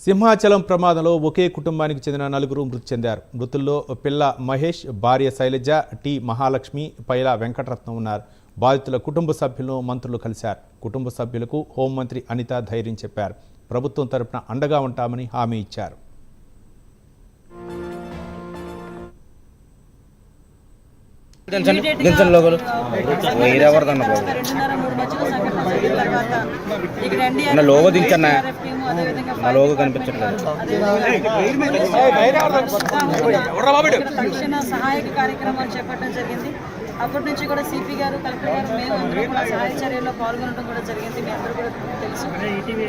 సింహాచలం ప్రమాదంలో ఒకే కుటుంబానికి చెందిన నలుగురు మృతి చెందారు. మృతుల్లో పిల్ల మహేష్, భార్య శైలజ, టి మహాలక్ష్మి, పైల వెంకటరత్నం ఉన్నారు. బాధితుల కుటుంబ సభ్యులను మంత్రులు కలిశారు. కుటుంబ సభ్యులకు హోంమంత్రి అనిత ధైర్యం చెప్పారు. ప్రభుత్వం తరపున అండగా ఉంటామని హామీ ఇచ్చారు. సహాయక కార్యక్రమాలు చేపట్టడం జరిగింది. అప్పటి నుంచి కూడా సిపి గారు, కలెక్టర్ గారు, మేము అందరూ కూడా సహాయ చర్యల్లో పాల్గొనడం కూడా జరిగింది. మీ అందరూ కూడా తెలుసు.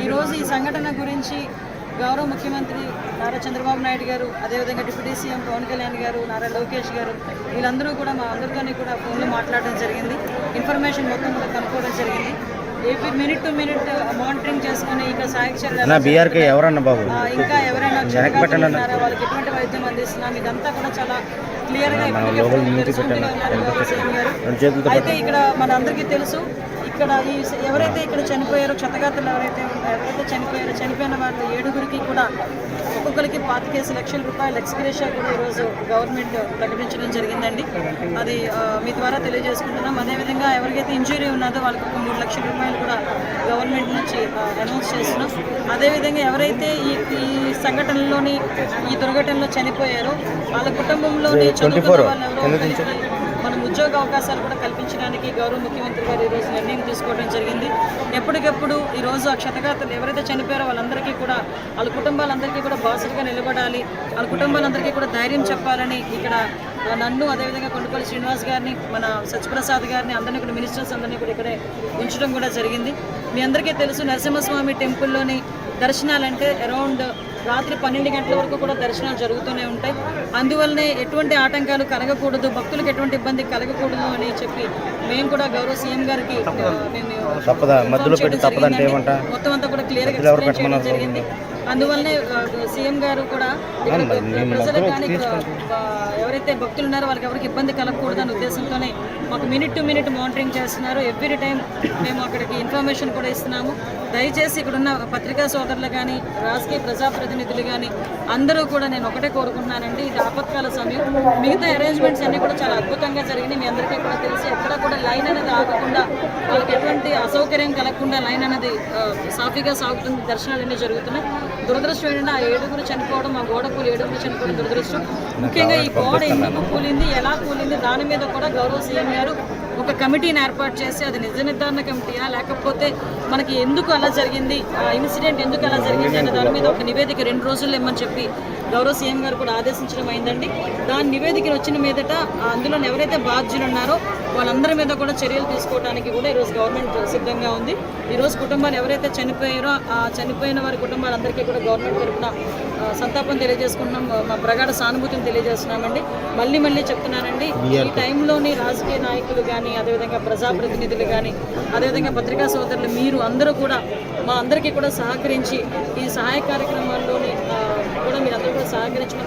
ఈరోజు ఈ సంఘటన గురించి గౌరవ ముఖ్యమంత్రి నారా చంద్రబాబు నాయుడు గారు, అదేవిధంగా డిప్యూటీ సీఎం పవన్ కళ్యాణ్ గారు, నారా లోకేష్ గారు, వీళ్ళందరూ కూడా మా అందరితోని కూడా ఫోన్లో మాట్లాడడం జరిగింది. ఇన్ఫర్మేషన్ మొత్తం కూడా కనుక్కోవడం జరిగింది. మినిట్ టు మినిట్ మానిటరింగ్ చేసుకుని ఇంకా సహాయక చర్యలు ఇంకా ఎవరైనా ఉన్నారా, వాళ్ళకి ఎటువంటి వైద్యం అందిస్తున్నాం, ఇదంతా కూడా చాలా క్లియర్గా అయితే ఇక్కడ మన అందరికీ తెలుసు. ఇక్కడ ఎవరైతే ఇక్కడ చనిపోయారో, క్షతగాత్రులు ఎవరైతే చనిపోయిన వాళ్ళు 7గురికి కూడా ఒక్కొక్కరికి 25 లక్షల రూపాయల ఎక్స్గ్రేషియా కూడా ఈరోజు గవర్నమెంట్ ప్రకటించడం జరిగిందండి. అది మీ ద్వారా తెలియజేసుకుంటున్నాం. అదేవిధంగా ఎవరికైతే ఇంజురీ ఉన్నదో వాళ్ళకి ఒక 3 లక్షల రూపాయలు కూడా గవర్నమెంట్ నుంచి అనౌన్స్ చేస్తున్నాం. అదేవిధంగా ఎవరైతే ఈ సంఘటనలోని ఈ దుర్ఘటనలో చనిపోయారో వాళ్ళ కుటుంబంలోని చదువుకున్న వాళ్ళు మనం ఉద్యోగ అవకాశాలు కూడా కల్పించడానికి గౌరవ ముఖ్యమంత్రి గారు ఈరోజు నిర్ణయం తీసుకోవడం జరిగింది. ఎప్పటికప్పుడు ఈరోజు ఆ క్షతగాత్రులు ఎవరైతే చనిపోయారో వాళ్ళందరికీ కూడా, వాళ్ళ కుటుంబాలందరికీ కూడా బాసులుగా నిలబడాలి, వాళ్ళ కుటుంబాలందరికీ కూడా ధైర్యం చెప్పాలని ఇక్కడ నన్ను, అదేవిధంగా కొండపల్లి శ్రీనివాస్ గారిని, మన సత్యప్రసాద్ గారిని, అందరినీ కూడా మినిస్టర్స్ అందరినీ కూడా ఇక్కడే ఉంచడం కూడా జరిగింది. మీ అందరికీ తెలుసు, నరసింహస్వామి టెంపుల్లోని దర్శనాలంటే అరౌండ్ రాత్రి 12 గంటల వరకు కూడా దర్శనాలు జరుగుతూనే ఉంటాయి. అందువల్లనే ఎటువంటి ఆటంకాలు కలగకూడదు, భక్తులకు ఎటువంటి ఇబ్బంది కలగకూడదు అని చెప్పి మేము కూడా గౌరవ సీఎం గారికి మొత్తం అంతా కూడా క్లియర్గా ఎక్స్ప్లెయిన్ చేయడం జరిగింది. అందువల్లనే సీఎం గారు కూడా ఇక్కడ ప్రజలకు కానీ ఎవరైతే భక్తులు ఉన్నారో వాళ్ళకి ఎవరికి ఇబ్బంది కలగకూడదు అనే ఉద్దేశంతోనే మాకు మినిట్ టు మినిట్ మానిటరింగ్ చేస్తున్నారు. ఎవ్రీ టైం మేము అక్కడికి ఇన్ఫర్మేషన్ కూడా ఇస్తున్నాము. దయచేసి ఇక్కడున్న పత్రికా సోదరులు కానీ, రాజకీయ ప్రజాప్రతినిధులు కానీ అందరూ కూడా నేను ఒకటే కోరుకుంటున్నానండి, ఇది ఆపత్కాల సమయం. మిగతా అరేంజ్మెంట్స్ అన్నీ కూడా చాలా అద్భుతంగా జరిగినాయి. మీ అందరికీ కూడా తెలిసి ఎక్కడ కూడా లైన్ అనేది ఆగకుండా, వాళ్ళకి ఎటువంటి అసౌకర్యం కలగకుండా లైన్ అనేది సాఫీగా సాగుతుంది. దర్శనాలు అన్నీ జరుగుతున్నాయి. దురదృష్టం ఏంటంటే ఆ 7గురు చనిపోవడం, ఆ గోడ కూలి 7గురు చనిపోవడం దురదృష్టం. ముఖ్యంగా ఈ గోడ ఎందుకు కూలింది, ఎలా కూలింది, దాని మీద కూడా గౌరవ సీఎం గారు ఒక కమిటీని ఏర్పాటు చేసి, అది నిజ నిర్ధారణ కమిటీయా లేకపోతే మనకి ఎందుకు అలా జరిగింది, ఇన్సిడెంట్ ఎందుకు అలా జరిగింది అనే దాని మీద ఒక నివేదిక 2 రోజుల్లో ఇమ్మని చెప్పి గౌరవ సీఎం గారు కూడా ఆదేశించడం అయిందండి. దాని నివేదిక వచ్చిన మీదట అందులో ఎవరైతే బాధ్యులు ఉన్నారో వాళ్ళందరి మీద కూడా చర్యలు తీసుకోవడానికి కూడా ఈరోజు గవర్నమెంట్ సిద్ధంగా ఉంది. ఈరోజు కుటుంబాలు ఎవరైతే చనిపోయారో ఆ చనిపోయిన వారి కుటుంబాలందరికీ కూడా గవర్నమెంట్ తరఫున సంతాపం తెలియజేసుకుంటున్నాం, మా ప్రగాఢ సానుభూతిని తెలియజేస్తున్నామండి. మళ్ళీ చెప్తున్నానండి, ఈ టైంలోని రాజకీయ నాయకులు కానీ, అదేవిధంగా ప్రజాప్రతినిధులు కానీ, అదేవిధంగా పత్రికా సోదరులు, మీరు అందరూ కూడా మా అందరికీ కూడా సహకరించి ఈ సహాయ కార్యక్రమాల్లోని కూడా మీరు అందరూ కూడా సహకరించడం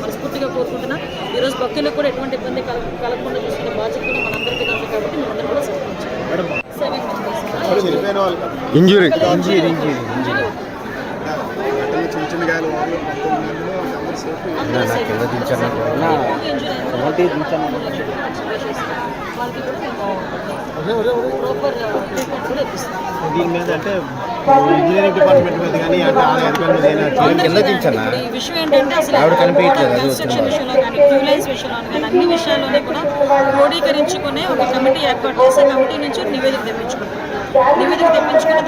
మనస్ఫూర్తిగా కోరుకుంటున్నా. ఈరోజు భక్తులకు కూడా ఎటువంటి ఇబ్బంది కలగకుండా చూసుకునే బాధ్యత కూడా మనందరికీ ఉంది కాబట్టి మీరందరూ కూడా సహకరించారు. 7 మెంబర్స్ ఇంజురీ దీని మీద అంటే ఇంజనీరింగ్ డిపార్ట్మెంట్ మీద కానీ విషయం ఏంటంటే అసలు కన్స్ట్రక్షన్ విషయంలో కానీ, క్యూలైన్స్ విషయంలో కానీ అన్ని విషయాల్లోనే కూడా క్రోడీకరించుకునే ఒక కమిటీ ఏర్పాటు చేసి కమిటీ నుంచి నివేదిక తెప్పించుకుని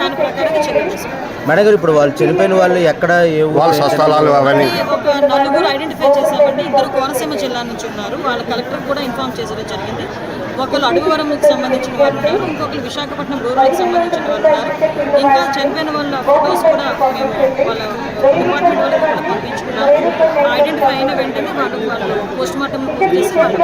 దాని ప్రకారం చర్యలు తీసుకుంటాం. మేడం గారు, ఇప్పుడు వాళ్ళు చనిపోయిన వాళ్ళు ఎక్కడ ఒక 4 ఐడెంటిఫై చేశామండి. 2 కోనసీమ జిల్లా నుంచి ఉన్నారు. వాళ్ళ కలెక్టర్ కూడా ఇన్ఫార్మ్ చేసేది జరిగింది. ఒకళ్ళు అడవివరంకి సంబంధించిన వాళ్ళు ఉన్నారు, ఇంకొకరు విశాఖపట్నం రూరల్కి సంబంధించిన వాళ్ళు ఉన్నారు. ఇంకా చనిపోయిన వాళ్ళ ఫొటోస్ కూడా మేము వాళ్ళ డిపార్ట్మెంట్ వాళ్ళకి కూడా పంపించుకున్నాము. ఐడెంటిఫై అయిన వెంటనే వాళ్ళు పోస్ట్ మార్టం చేసి వాళ్ళు